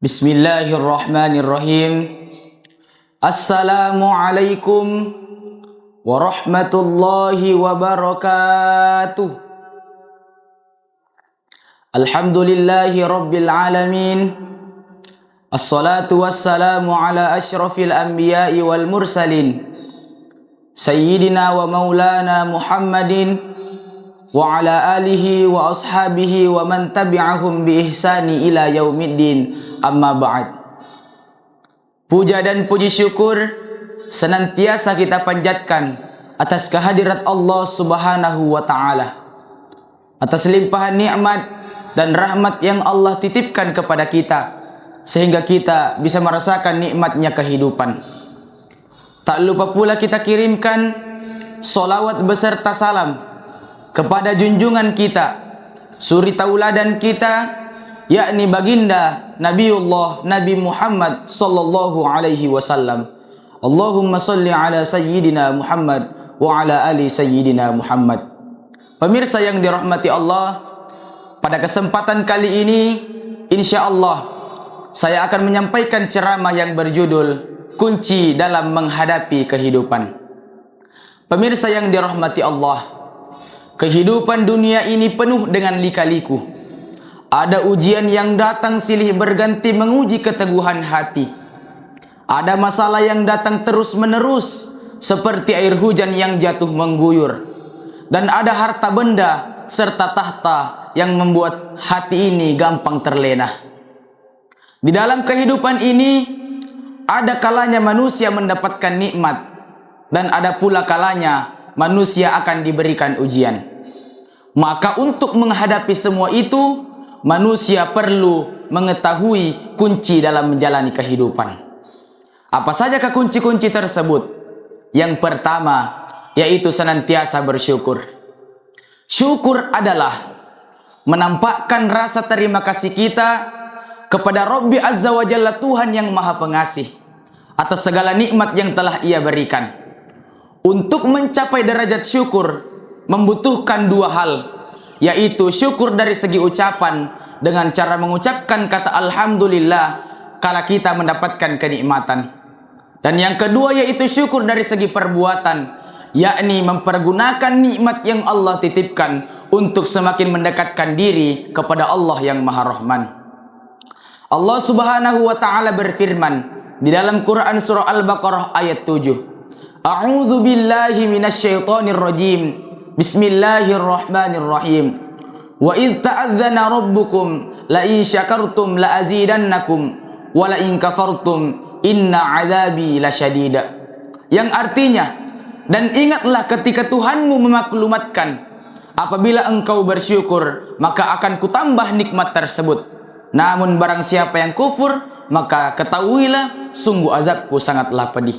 Bismillahirrahmanirrahim. Assalamualaikum warahmatullahi wabarakatuh. Alhamdulillahi rabbil alamin. Assalatu wassalamu ala ashrafil anbiya'i wal mursalin, Sayyidina wa maulana Muhammadin wa ala alihi wa ashabihi wa man tabi'ahum bi ihsani ila yaumiddin. Amma ba'd. Puja dan puji syukur senantiasa kita panjatkan atas kehadirat Allah Subhanahu wa taala, atas limpahan nikmat dan rahmat yang Allah titipkan kepada kita sehingga kita bisa merasakan nikmatnya kehidupan. Tak lupa pula kita kirimkan solawat beserta salam kepada junjungan kita, suri tauladan kita, yakni baginda Nabiullah Nabi Muhammad sallallahu alaihi wasallam. Allahumma salli ala sayyidina Muhammad wa ala ali sayyidina Muhammad. Pemirsa yang dirahmati Allah, pada kesempatan kali ini insyaallah saya akan menyampaikan ceramah yang berjudul Kunci dalam Menghadapi Kehidupan. Pemirsa yang dirahmati Allah, kehidupan dunia ini penuh dengan lika-liku. Ada ujian yang datang silih berganti menguji keteguhan hati. Ada masalah yang datang terus-menerus seperti air hujan yang jatuh mengguyur. Dan ada harta benda serta tahta yang membuat hati ini gampang terlena. Di dalam kehidupan ini ada kalanya manusia mendapatkan nikmat dan ada pula kalanya manusia akan diberikan ujian. Maka untuk menghadapi semua itu, manusia perlu mengetahui kunci dalam menjalani kehidupan. Apa sajakah kunci-kunci tersebut? Yang pertama, yaitu senantiasa bersyukur. Syukur adalah menampakkan rasa terima kasih kita kepada Rabbi Azza wa Jalla, Tuhan yang Maha Pengasih, atas segala nikmat yang telah Ia berikan. Untuk mencapai derajat syukur membutuhkan dua hal, yaitu syukur dari segi ucapan dengan cara mengucapkan kata alhamdulillah kala kita mendapatkan kenikmatan, dan yang kedua yaitu syukur dari segi perbuatan, yakni mempergunakan nikmat yang Allah titipkan untuk semakin mendekatkan diri kepada Allah yang Maha Rahman. Allah Subhanahu wa taala berfirman di dalam Quran surah Al-Baqarah ayat 7. A'udzu billahi minasyaitonir rajim. Bismillahirrahmanirrahim. Wa idz ta'adzana rabbukum la in syakartum la azidannakum wa la in kafartum inna 'adzabi lasyadid. Yang artinya, dan ingatlah ketika Tuhanmu memaklumatkan, apabila engkau bersyukur maka akan kutambah nikmat tersebut. Namun barang siapa yang kufur maka ketahuilah sungguh azabku sangatlah pedih.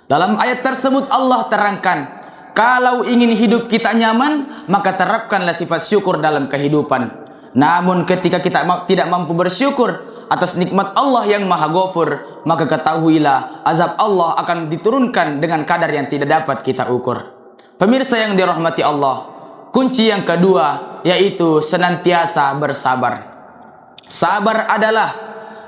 Dalam ayat tersebut Allah terangkan, kalau ingin hidup kita nyaman, maka terapkanlah sifat syukur dalam kehidupan. Namun ketika kita tidak mampu bersyukur atas nikmat Allah yang Maha Ghafur, maka ketahuilah azab Allah akan diturunkan dengan kadar yang tidak dapat kita ukur. Pemirsa yang dirahmati Allah, kunci yang kedua yaitu senantiasa bersabar. Sabar adalah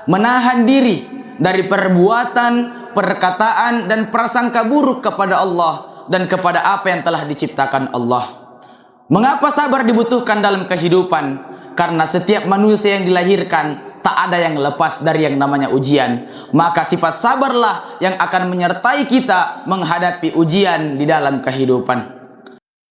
menahan diri dari perbuatan, perkataan, dan prasangka buruk kepada Allah dan kepada apa yang telah diciptakan Allah. Mengapa sabar dibutuhkan dalam kehidupan? Karena setiap manusia yang dilahirkan tak ada yang lepas dari yang namanya ujian. Maka sifat sabarlah yang akan menyertai kita menghadapi ujian di dalam kehidupan.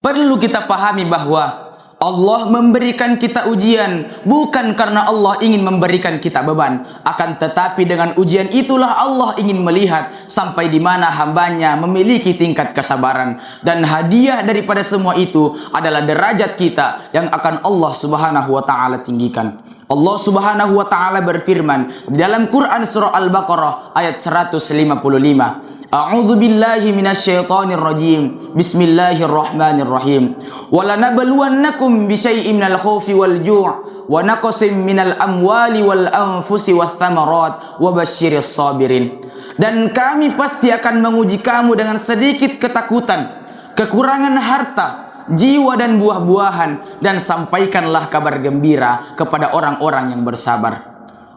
Perlu kita pahami bahwa Allah memberikan kita ujian bukan karena Allah ingin memberikan kita beban, akan tetapi dengan ujian itulah Allah ingin melihat sampai di mana hambanya memiliki tingkat kesabaran, dan hadiah daripada semua itu adalah derajat kita yang akan Allah Subhanahu wa taala tinggikan. Allah Subhanahu wa taala berfirman di dalam Quran surah Al-Baqarah ayat 155. A'udzu billahi minasyaitonir rajim. Bismillahirrahmanirrahim. Walanabluwannakum bisyai'in minal khaufi wal ju' wa naqsin minal amwali wal anfusi wath thamarat wa basyiris sabirin. Dan kami pasti akan menguji kamu dengan sedikit ketakutan, kekurangan harta, jiwa dan buah-buahan, dan sampaikanlah kabar gembira kepada orang-orang yang bersabar.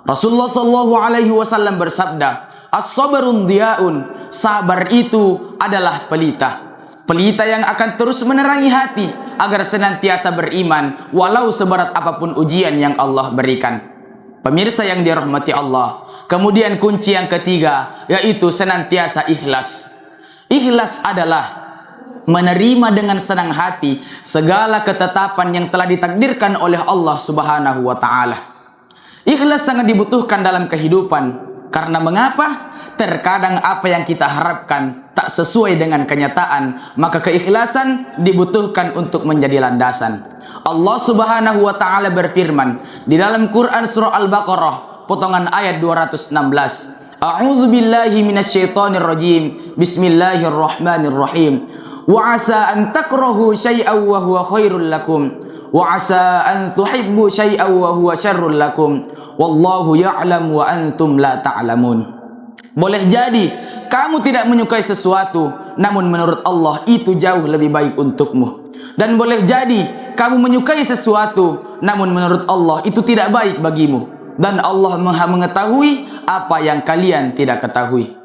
Rasulullah sallallahu alaihi wasallam bersabda, "As-sabrun diyaun." Sabar itu adalah pelita. Pelita yang akan terus menerangi hati agar senantiasa beriman walau seberat apapun ujian yang Allah berikan. Pemirsa yang dirahmati Allah, kemudian kunci yang ketiga yaitu senantiasa ikhlas. Ikhlas adalah menerima dengan senang hati segala ketetapan yang telah ditakdirkan oleh Allah Subhanahu wa taala. Ikhlas sangat dibutuhkan dalam kehidupan. Karena mengapa? Terkadang apa yang kita harapkan tak sesuai dengan kenyataan, maka keikhlasan dibutuhkan untuk menjadi landasan. Allah Subhanahu wa taala berfirman di dalam Quran surah Al-Baqarah potongan ayat 216. A'udzu billahi minasyaitonir rajim. Bismillahirrahmanirrahim. Wa 'asa an takrahu syai'an wa huwa khairul lakum wa 'asa an tuhibbu syai'an wa huwa syarrul lakum. Wallahu ya'lam wa antum la ta'lamun. Boleh jadi kamu tidak menyukai sesuatu, namun menurut Allah itu jauh lebih baik untukmu. Dan boleh jadi kamu menyukai sesuatu, namun menurut Allah itu tidak baik bagimu. Dan Allah Maha mengetahui apa yang kalian tidak ketahui.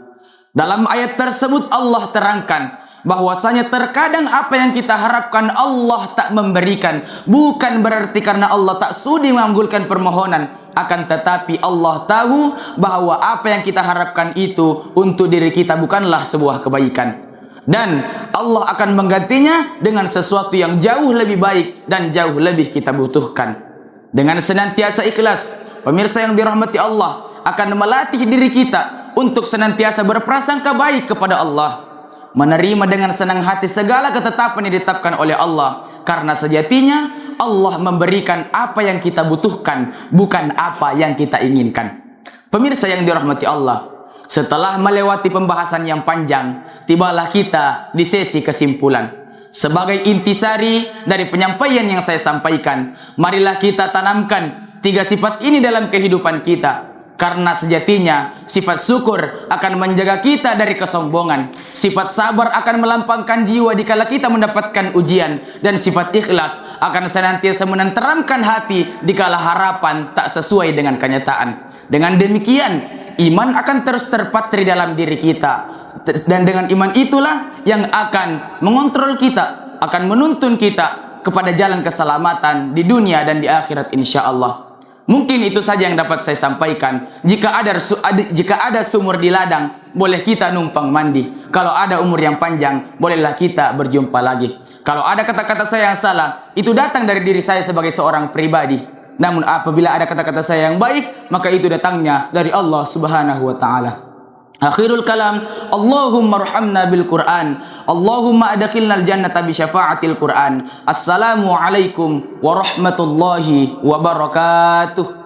Dalam ayat tersebut Allah terangkan bahwasanya terkadang apa yang kita harapkan Allah tak memberikan, bukan berarti karena Allah tak sudi mengabulkan permohonan, akan tetapi Allah tahu bahwa apa yang kita harapkan itu untuk diri kita bukanlah sebuah kebaikan, dan Allah akan menggantinya dengan sesuatu yang jauh lebih baik dan jauh lebih kita butuhkan. Dengan senantiasa ikhlas, pemirsa yang dirahmati Allah akan melatih diri kita untuk senantiasa berprasangka baik kepada Allah, menerima dengan senang hati segala ketetapan yang ditetapkan oleh Allah, karena sejatinya Allah memberikan apa yang kita butuhkan, bukan apa yang kita inginkan. Pemirsa yang dirahmati Allah, setelah melewati pembahasan yang panjang, tibalah kita di sesi kesimpulan. Sebagai intisari dari penyampaian yang saya sampaikan, marilah kita tanamkan 3 sifat ini dalam kehidupan kita. Karena sejatinya sifat syukur akan menjaga kita dari kesombongan, sifat sabar akan melampangkan jiwa dikala kita mendapatkan ujian, dan sifat ikhlas akan senantiasa menenteramkan hati dikala harapan tak sesuai dengan kenyataan. Dengan demikian, iman akan terus terpatri dalam diri kita, dan dengan iman itulah yang akan mengontrol kita, akan menuntun kita kepada jalan keselamatan di dunia dan di akhirat insyaallah. Mungkin itu saja yang dapat saya sampaikan. Jika ada sumur di ladang, boleh kita numpang mandi. Kalau ada umur yang panjang, bolehlah kita berjumpa lagi. Kalau ada kata-kata saya yang salah, itu datang dari diri saya sebagai seorang pribadi. Namun apabila ada kata-kata saya yang baik, maka itu datangnya dari Allah Subhanahu wa taala. Akhirul kalam, Allahumma arhamna bil Qur'an, Allahumma adkhilnal jannata bi syafaatil Qur'an. Assalamu alaikum warahmatullahi wabarakatuh.